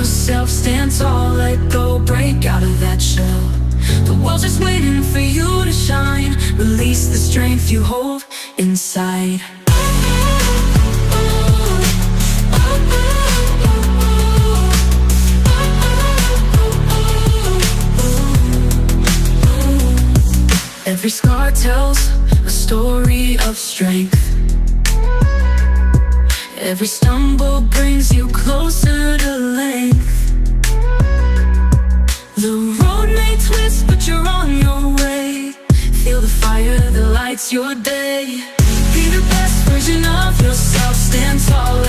yourself, stand tall, let go, break out of that shell. The world's just waiting for you to shine. Release the strength you hold inside. Every scar tells a story of strength. Every stumble brings you closer to length. The road may twist, but you're on your way. Feel the fire that lights your day. Be the best version of yourself, stand tall,